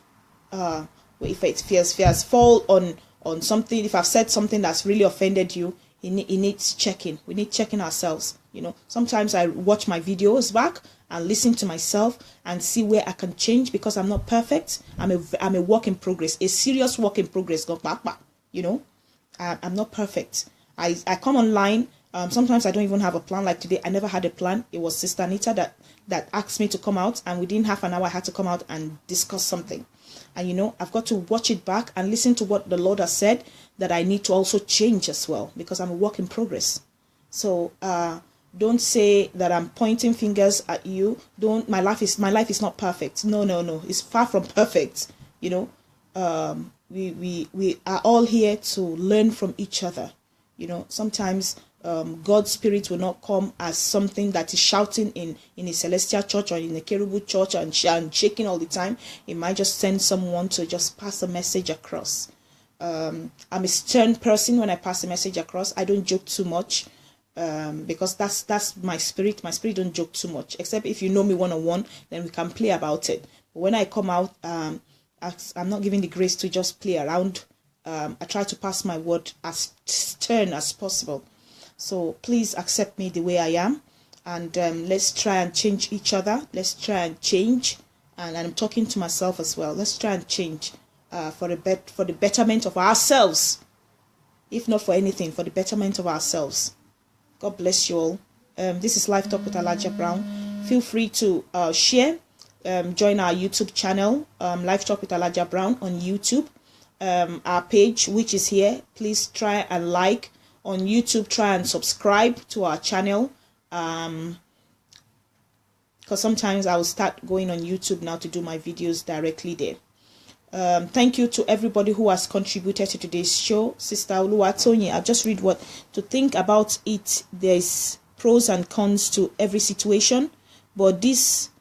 if it fears fall on something, if I've said something that's really offended you, it needs checking. We need checking ourselves. You know, sometimes I watch my videos back and listen to myself and see where I can change, because I'm not perfect. I'm a work in progress, a serious work in progress. You know, I'm not perfect. I come online. Sometimes I don't even have a plan. Like today, I never had a plan. It was Sister Anita that asked me to come out, and within half an hour, I had to come out and discuss something. And, you know, I've got to watch it back and listen to what the Lord has said, that I need to also change as well, because I'm a work in progress. So don't say that I'm pointing fingers at you. My life is not perfect. No. It's far from perfect. You know, we are all here to learn from each other. You know, sometimes God's spirit will not come as something that is shouting in a celestial church or in a cherubim church and shaking all the time. It might just send someone to just pass a message across. I'm a stern person when I pass a message across. I don't joke too much because that's my spirit. My spirit don't joke too much, except if you know me one-on-one, then we can play about it. But when I come out, I'm not given the grace to just play around. I try to pass my word as stern as possible. So please accept me the way I am, and let's try and change each other. Let's try and change, and I'm talking to myself as well. Let's try and change for the betterment of ourselves, if not for anything, for the betterment of ourselves. God bless you all. This is Life Talk with Alaja Brown. Feel free to share. Join our YouTube channel, Life Talk with Alaja Brown on YouTube. Our page, which is here. Please try and like. On YouTube, try and subscribe to our channel, because sometimes I will start going on YouTube now to do my videos directly there. Thank you to everybody who has contributed to today's show. Sister Oluwatoyin, I'll just read what to think about it. There's pros and cons to every situation, but this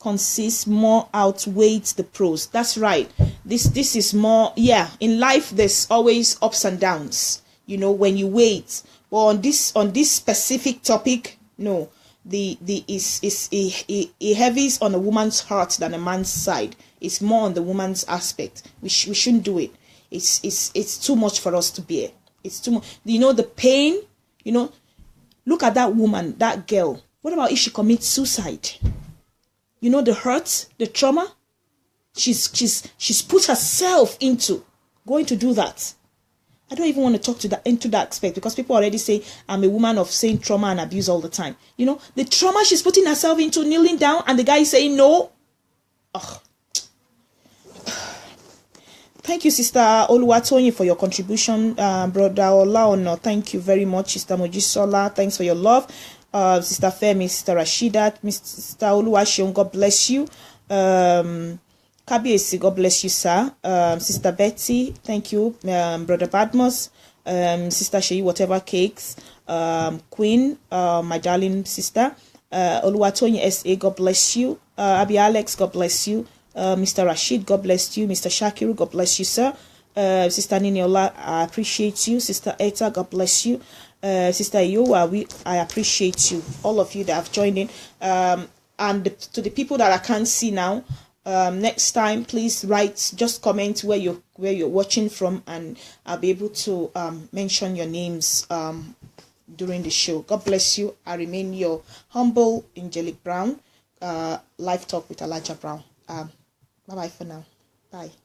consists more outweighs the pros. That's right. This is more, yeah, in life there's always ups and downs, you know, when you wait. But on this specific topic, no, it heavies on a woman's heart than a man's side. It's more on the woman's aspect. We shouldn't do it. It's too much for us to bear. It's too much. You know, the pain, you know, look at that woman, that girl. What about if she commits suicide? You know, the hurt, the trauma she's put herself into going to do that. I don't even want to talk to that into that aspect, because people already say I'm a woman of saying trauma and abuse all the time. You know, the trauma she's putting herself into, kneeling down, and the guy is saying no. Ugh. Thank you, Sister Oluwatoyin, for your contribution. Brother Olaono, thank you very much. Sister Mojisola, thanks for your love. Sister Femi, Sister Rashida, Sister Oluwaseun, God bless you. Kabiesi, God bless you, sir. Sister Betty, thank you. Brother Badmos, Sister Sheyi, whatever cakes. Queen, my darling sister. Oluwatoyin S.A., God bless you. Abi Alex, God bless you. Mr. Rashid, God bless you. Mr. Shakiru, God bless you, sir. Sister Niniola, I appreciate you. Sister Eta, God bless you. Sister Yowa, I appreciate you. All of you that have joined in. And to the people that I can't see now, next time, please write, just comment where you're watching from, and I'll be able to mention your names during the show. God bless you. I remain your humble Angelic Brown. Live Talk with Elijah Brown. Bye bye for now. Bye.